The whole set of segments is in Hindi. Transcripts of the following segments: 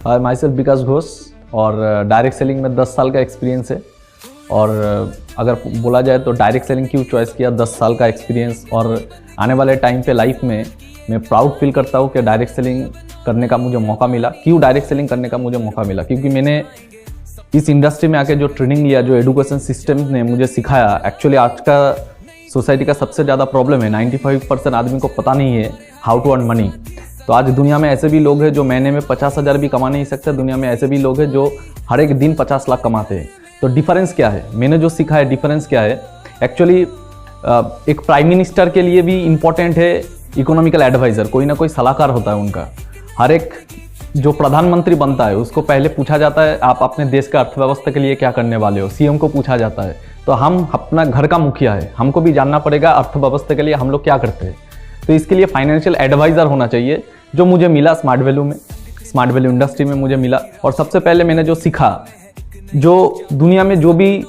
माई सेल्फ विकास घोष और डायरेक्ट सेलिंग में 10 साल का एक्सपीरियंस है। और अगर बोला जाए तो डायरेक्ट सेलिंग क्यों चॉइस किया, 10 साल का एक्सपीरियंस और आने वाले टाइम पे लाइफ में मैं प्राउड फील करता हूँ कि डायरेक्ट सेलिंग करने का मुझे मौका मिला। क्यों डायरेक्ट सेलिंग करने का मुझे मौका मिला? क्योंकि मैंने इस इंडस्ट्री में आके जो ट्रेनिंग लिया, जो एजुकेशन सिस्टम ने मुझे सिखाया, एक्चुअली आज का सोसाइटी का सबसे ज़्यादा प्रॉब्लम है 95% आदमी को पता नहीं है हाउ टू अर्न मनी। तो आज दुनिया में ऐसे भी लोग हैं जो महीने में 50,000 भी कमा नहीं सकते। दुनिया में ऐसे भी लोग हैं जो हर एक दिन 50 लाख कमाते हैं। तो डिफरेंस क्या है? मैंने जो सीखा है डिफरेंस क्या है, एक्चुअली एक प्राइम मिनिस्टर के लिए भी इम्पोर्टेंट है इकोनॉमिकल एडवाइज़र, कोई ना कोई सलाहकार होता है उनका। हर एक जो प्रधानमंत्री बनता है उसको पहले पूछा जाता है आप अपने देश का अर्थव्यवस्था के लिए क्या करने वाले हो। सीएम को पूछा जाता है। तो हम अपना घर का मुखिया है, हमको भी जानना पड़ेगा अर्थव्यवस्था के लिए हम लोग क्या करते हैं। तो इसके लिए फाइनेंशियल एडवाइज़र होना चाहिए, जो मुझे मिला स्मार्ट वैल्यू में, स्मार्ट वैल्यू इंडस्ट्री में मुझे मिला। और सबसे पहले मैंने जो सीखा, जो दुनिया में जो भी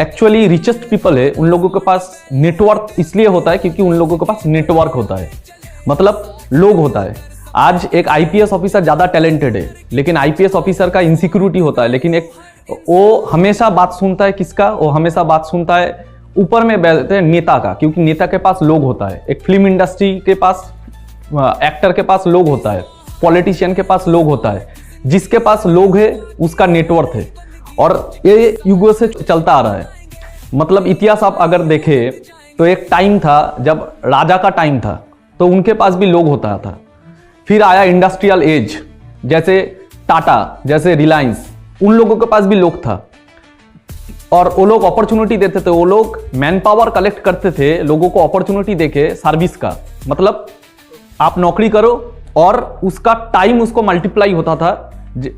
एक्चुअली रिचेस्ट पीपल है उन लोगों के पास नेटवर्क इसलिए होता है क्योंकि उन लोगों के पास नेटवर्क होता है, मतलब लोग होता है। आज एक आईपीएस ऑफिसर ज़्यादा टैलेंटेड है लेकिन आईपीएस ऑफिसर का इनसिक्योरिटी होता है, लेकिन एक वो हमेशा बात सुनता है किसका? वो हमेशा बात सुनता है ऊपर में बैठते हैं नेता का, क्योंकि नेता के पास लोग होता है। एक फिल्म इंडस्ट्री के पास एक्टर के पास लोग होता है, पॉलिटिशियन के पास लोग होता है। जिसके पास लोग है उसका नेटवर्क है। और ये युगों से चलता आ रहा है। मतलब इतिहास आप अगर देखें तो एक टाइम था जब राजा का टाइम था तो उनके पास भी लोग होता था। फिर आया इंडस्ट्रियल एज, जैसे टाटा, जैसे रिलायंस, उन लोगों के पास भी लोग था और वो लोग अपॉर्चुनिटी देते थे। वो लोग मैन पावर कलेक्ट करते थे, लोगों को अपॉर्चुनिटी देके सर्विस का, मतलब आप नौकरी करो और उसका टाइम उसको मल्टीप्लाई होता था।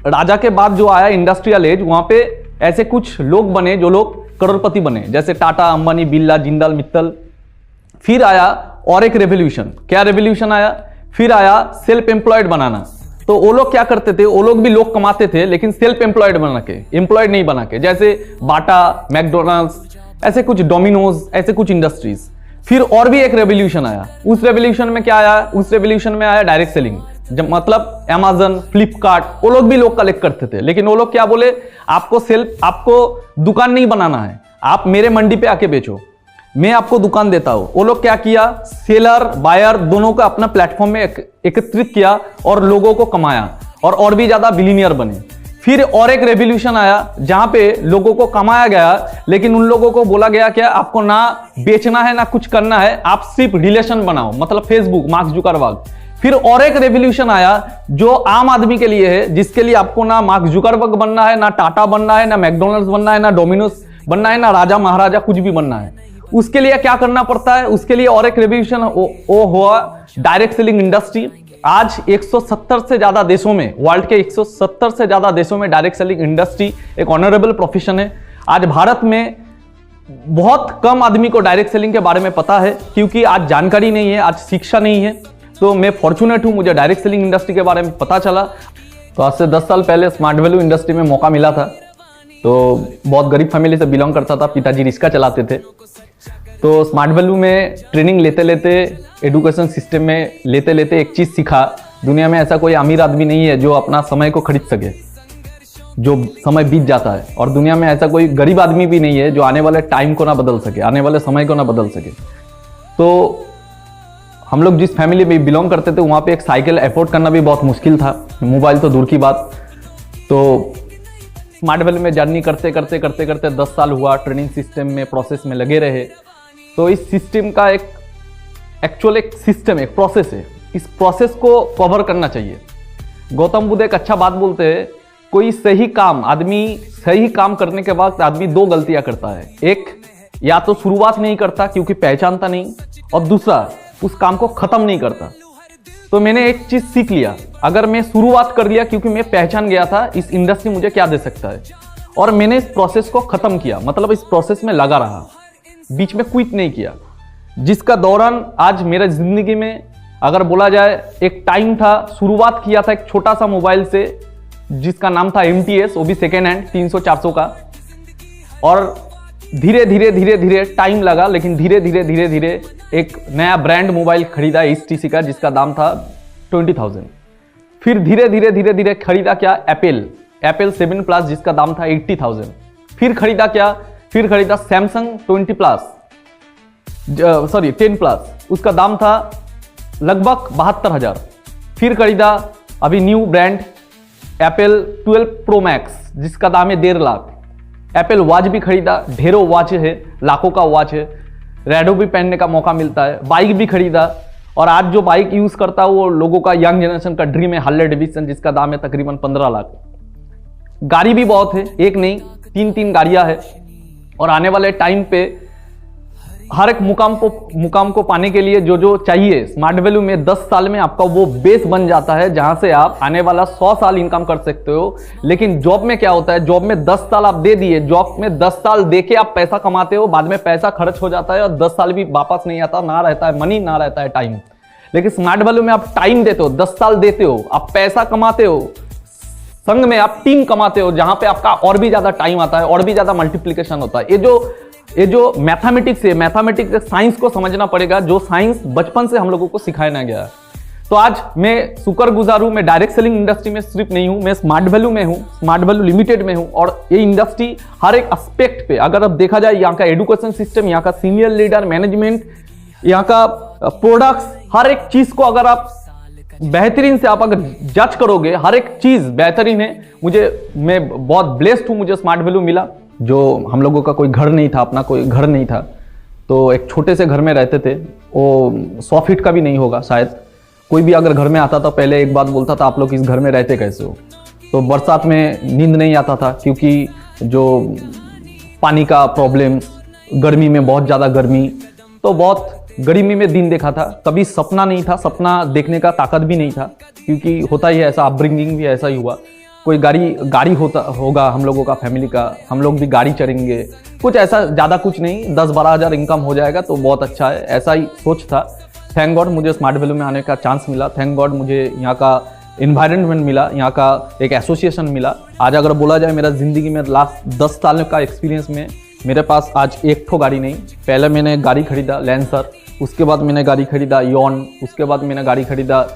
राजा के बाद जो आया इंडस्ट्रियल एज, वहां पे ऐसे कुछ लोग बने जो लोग करोड़पति बने, जैसे टाटा, अंबानी, बिरला, जिंदाल, मित्तल। फिर आया और एक रेवोल्यूशन। क्या रेवोल्यूशन आया? फिर आया सेल्फ एम्प्लॉयड बनाना। तो वो लोग क्या करते थे? वो लोग भी लोग कमाते थे लेकिन सेल्फ एम्प्लॉयड बना के, एम्प्लॉयड नहीं बना के, जैसे बाटा, मैकडोनल्ड्स, ऐसे कुछ डोमिनोज, ऐसे कुछ इंडस्ट्रीज। फिर और भी एक रेवोल्यूशन आया। उस रेवोल्यूशन में क्या आया? उस रेवोल्यूशन में आया डायरेक्ट सेलिंग। जब मतलब अमेज़न, फ्लिपकार्ट, वो लोग भी लोग कलेक्ट करते थे लेकिन वो लोग क्या बोले, आपको दुकान नहीं बनाना है, आप मेरे मंडी पे आके बेचो, मैं आपको दुकान देता हूं। वो लोग क्या किया, सेलर बायर दोनों का अपना प्लेटफॉर्म में एकत्रित किया और लोगों को कमाया और भी ज्यादा बिलियनियर बने। फिर और एक रेवोल्यूशन आया जहां पे लोगों को कमाया गया लेकिन उन लोगों को बोला गया कि आपको ना बेचना है ना कुछ करना है, आप सिर्फ रिलेशन बनाओ, मतलब फेसबुक, मार्क जुकरबर्ग। फिर और एक रेवोल्यूशन आया जो आम आदमी के लिए है, जिसके लिए आपको ना मार्क जुकरबर्ग बनना है, ना टाटा बनना है, ना मैकडोनल्ड्स बनना है, ना डोमिनोज बनना है, ना राजा महाराजा कुछ भी बनना है। उसके लिए क्या करना पड़ता है? उसके लिए और एक रेवोल्यूशन वो हुआ डायरेक्ट सेलिंग इंडस्ट्री। आज 170 से ज्यादा देशों में, वर्ल्ड के 170 से ज्यादा देशों में डायरेक्ट सेलिंग इंडस्ट्री एक ऑनरेबल प्रोफेशन है। आज भारत में बहुत कम आदमी को डायरेक्ट सेलिंग के बारे में पता है क्योंकि आज जानकारी नहीं है, आज शिक्षा नहीं है। तो मैं फॉर्चुनेट हूं, मुझे डायरेक्ट सेलिंग इंडस्ट्री के बारे में पता चला। तो आज से 10 साल पहले स्मार्ट वैल्यू इंडस्ट्री में मौका मिला था। तो बहुत गरीब फैमिली से बिलोंग करता था, पिताजी रिक्शा चलाते थे। तो स्मार्ट वैल्यू में ट्रेनिंग लेते लेते, एजुकेशन सिस्टम में लेते लेते एक चीज़ सीखा, दुनिया में ऐसा कोई अमीर आदमी नहीं है जो अपना समय को खरीद सके, जो समय बीत जाता है। और दुनिया में ऐसा कोई गरीब आदमी भी नहीं है जो आने वाले टाइम को ना बदल सके, आने वाले समय को ना बदल सके। तो हम लोग जिस फैमिली में बिलोंग करते थे वहाँ पे एक साइकिल अफोर्ड करना भी बहुत मुश्किल था, मोबाइल तो दूर की बात। तो स्मार्ट वैल्यू में जर्नी करते करते करते करते 10 साल हुआ, ट्रेनिंग सिस्टम में, प्रोसेस में लगे रहे। तो इस सिस्टम का एक एक्चुअल एक सिस्टम, एक प्रोसेस है, इस प्रोसेस को कवर करना चाहिए। गौतम बुद्ध एक अच्छा बात बोलते हैं, कोई सही काम, आदमी सही काम करने के बाद आदमी 2 गलतियां करता है। एक, या तो शुरुआत नहीं करता क्योंकि पहचानता नहीं, और दूसरा उस काम को खत्म नहीं करता। तो मैंने एक चीज सीख लिया, अगर मैं शुरुआत कर लिया क्योंकि मैं पहचान गया था इस इंडस्ट्री मुझे क्या दे सकता है, और मैंने इस प्रोसेस को खत्म किया, मतलब इस प्रोसेस में लगा रहा, बीच में क्विट नहीं किया। जिसका दौरान आज मेरे जिंदगी में अगर बोला जाए, एक टाइम था, शुरुआत किया था एक छोटा सा मोबाइल से जिसका नाम था MTS, वो भी सेकेंड हैंड 300-400 का। और धीरे धीरे धीरे धीरे टाइम लगा लेकिन धीरे धीरे धीरे धीरे एक नया ब्रांड मोबाइल खरीदा HTC का जिसका दाम था 20,000। फिर धीरे धीरे धीरे धीरे खरीदा क्या, एप्पल 7 प्लस जिसका दाम था 80,000। फिर खरीदा क्या, फिर खरीदा सैमसंग 10 प्लस, उसका दाम था लगभग 72,000। फिर खरीदा अभी new brand Apple 12 pro max जिसका दाम है 1.5 लाख। एप्पल वॉच भी खरीदा, ढेरों वॉच है, लाखों का वॉच है, रेडो भी पहनने का मौका मिलता है। बाइक भी खरीदा, और आज जो बाइक यूज करता है वो लोगों का यंग जनरेशन का ड्रीम है, हार्ले डेविडसन जिसका दाम है तकरीबन 15 लाख। गाड़ी भी बहुत है, एक नहीं 3 गाड़ियां है, और आने वाले टाइम पे हर एक मुकाम को पाने के लिए जो जो चाहिए स्मार्ट वैल्यू में 10 साल में आपका वो बेस बन जाता है, जहां से आप आने वाला 100 साल इनकम कर सकते हो। लेकिन जॉब में क्या होता है, जॉब में 10 साल आप दे दिए, जॉब में 10 साल दे के आप पैसा कमाते हो, बाद में पैसा खर्च हो जाता है और 10 साल भी वापस नहीं आता, ना रहता है मनी, ना रहता है टाइम। लेकिन स्मार्ट वैल्यू में आप टाइम देते हो, 10 साल देते हो, आप पैसा कमाते हो, संग में आप टीम कमाते हो, जहां पे आपका और भी ज्यादा टाइम आता है, और भी ज्यादा मल्टीप्लिकेशन होता है। ये जो मैथमेटिक्स है, मैथमेटिक्स साइंस को समझना पड़ेगा, जो साइंस बचपन से हम लोगों को सिखाया ना गया। तो आज मैं शुक्रगुजार हूं, मैं डायरेक्ट सेलिंग इंडस्ट्री में सिर्फ नहीं हूं, मैं स्मार्ट वैल्यू में हूं, स्मार्ट वैल्यू लिमिटेड में हूं। और ये इंडस्ट्री हर एक एस्पेक्ट पे अगर अब देखा जाए, यहाँ का एजुकेशन सिस्टम, यहाँ का सीनियर लीडर मैनेजमेंट, यहाँ का प्रोडक्ट्स, हर एक चीज को अगर आप बेहतरीन से आप अगर जज करोगे, हर एक चीज बेहतरीन है। मैं बहुत ब्लेस्ड हूं, मुझे स्मार्ट वैल्यू मिला। जो हम लोगों का कोई घर नहीं था, अपना कोई घर नहीं था, तो एक छोटे से घर में रहते थे, वो 100 फीट का भी नहीं होगा शायद। कोई भी अगर घर में आता था पहले एक बात बोलता था, आप लोग इस घर में रहते कैसे हो। तो बरसात में नींद नहीं आता था क्योंकि जो पानी का प्रॉब्लम, गर्मी में बहुत ज़्यादा गर्मी, तो बहुत गर्मी में दिन देखा था। कभी सपना नहीं था, सपना देखने का ताकत भी नहीं था, क्योंकि होता ही ऐसा, अपब्रिंगिंग भी ऐसा ही हुआ। कोई गाड़ी होगा हम लोगों का फैमिली का, हम लोग भी गाड़ी चढ़ेंगे, कुछ ऐसा ज़्यादा कुछ नहीं, 10-12 हज़ार इनकम हो जाएगा तो बहुत अच्छा है, ऐसा ही सोच था। थैंक गॉड मुझे स्मार्ट वैल्यू में आने का चांस मिला, थैंक गॉड मुझे यहाँ का इन्वायरमेंट मिला, यहाँ का एक एसोसिएशन मिला। आज अगर बोला जाए मेरा ज़िंदगी में लास्ट 10 साल का एक्सपीरियंस में मेरे पास आज एक ठो गाड़ी नहीं। पहले मैंने गाड़ी खरीदा लैंसर, उसके बाद मैंने गाड़ी खरीदा यॉन, उसके बाद मैंने गाड़ी खरीदा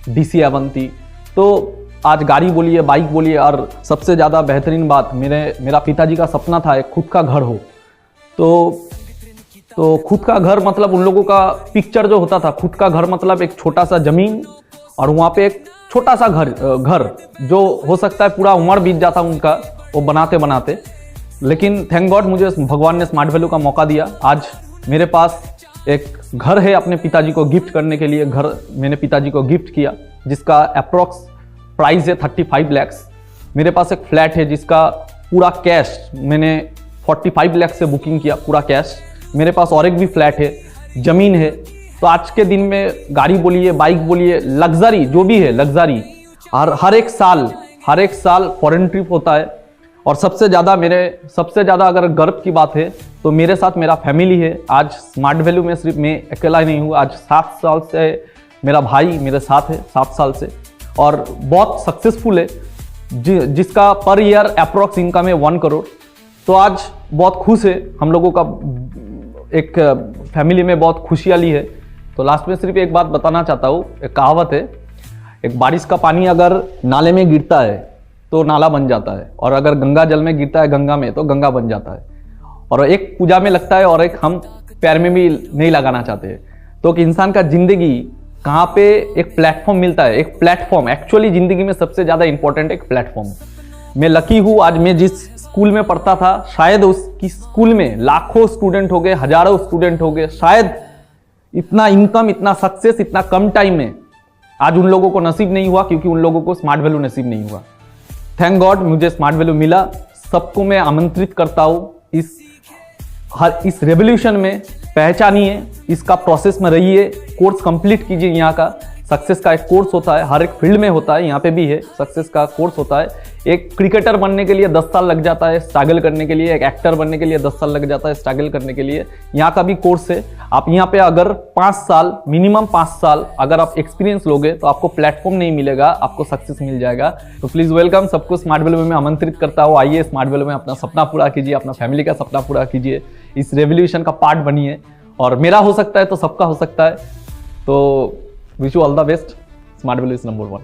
DC अवंती। तो आज गाड़ी बोलिए, बाइक बोलिए, और सबसे ज़्यादा बेहतरीन बात, मेरा पिताजी का सपना था एक खुद का घर हो। तो खुद का घर मतलब उन लोगों का पिक्चर जो होता था, खुद का घर मतलब एक छोटा सा जमीन और वहाँ पे एक छोटा सा घर जो हो सकता है पूरा उम्र बीत जाता उनका वो बनाते बनाते। लेकिन थैंक गॉड मुझे भगवान ने स्मार्ट वैल्यू का मौका दिया। आज मेरे पास एक घर है अपने पिताजी को गिफ्ट करने के लिए, घर मैंने पिताजी को गिफ्ट किया जिसका अप्रॉक्स प्राइस है 35 लाख। मेरे पास एक फ्लैट है जिसका पूरा कैश मैंने 45 लाख से बुकिंग किया, पूरा कैश। मेरे पास और एक भी फ्लैट है, ज़मीन है। तो आज के दिन में गाड़ी बोलिए, बाइक बोलिए, लग्जरी जो भी है लग्जरी, हर एक साल फॉरेन ट्रिप होता है। और सबसे ज़्यादा अगर गर्व की बात है तो मेरे साथ मेरा फैमिली है। आज स्मार्ट वैल्यू में सिर्फ मैं अकेला नहीं हूँ, आज 7 साल से मेरा भाई मेरे साथ है, 7 साल से, और बहुत सक्सेसफुल है, जिसका पर ईयर अप्रॉक्स इनकम है 1 करोड़। तो आज बहुत खुश है, हम लोगों का एक फैमिली में बहुत खुशहाली है। तो लास्ट में सिर्फ एक बात बताना चाहता हूँ, एक कहावत है, एक बारिश का पानी अगर नाले में गिरता है तो नाला बन जाता है, और अगर गंगा जल में गिरता है गंगा में तो गंगा बन जाता है। और एक पूजा में लगता है और एक हम पैर में भी नहीं लगाना चाहते। तो कि इंसान का जिंदगी कहाँ पे एक प्लेटफॉर्म मिलता है, एक प्लेटफॉर्म एक्चुअली ज़िंदगी में सबसे ज़्यादा इंपॉर्टेंट एक प्लेटफॉर्म। मैं लकी हूँ, आज मैं जिस स्कूल में पढ़ता था शायद उसकी स्कूल में लाखों स्टूडेंट हो गए, हजारों स्टूडेंट हो गए, शायद इतना इनकम, इतना सक्सेस इतना कम टाइम में आज उन लोगों को नसीब नहीं हुआ, क्योंकि उन लोगों को स्मार्ट वैल्यू नसीब नहीं हुआ। थैंक गॉड मुझे स्मार्ट वैल्यू मिला। सबको मैं आमंत्रित करता हूँ इस रेवोल्यूशन में पहचानिए, इसका प्रोसेस में रहिए, कोर्स कंप्लीट कीजिए। यहाँ का सक्सेस का एक कोर्स होता है, हर एक फील्ड में होता है, यहाँ पे भी है, सक्सेस का कोर्स होता है। एक क्रिकेटर बनने के लिए 10 साल लग जाता है स्ट्रगल करने के लिए, एक एक्टर बनने के लिए 10 साल लग जाता है स्ट्रगल करने के लिए। यहाँ का भी कोर्स है। आप यहाँ पे अगर 5 साल, मिनिमम 5 साल अगर आप एक्सपीरियंस लोगे तो आपको प्लेटफॉर्म नहीं मिलेगा, आपको सक्सेस मिल जाएगा। तो प्लीज़ वेलकम, सबको स्मार्ट वैल्यू में आमंत्रित करता हूँ। आइए स्मार्ट वैल्यू में अपना सपना पूरा कीजिए, अपना फैमिली का सपना पूरा कीजिए, इस रेवोल्यूशन का पार्ट बनिए। और मेरा हो सकता है तो सबका हो सकता है। तो wish you all the best. Smart value is number 1।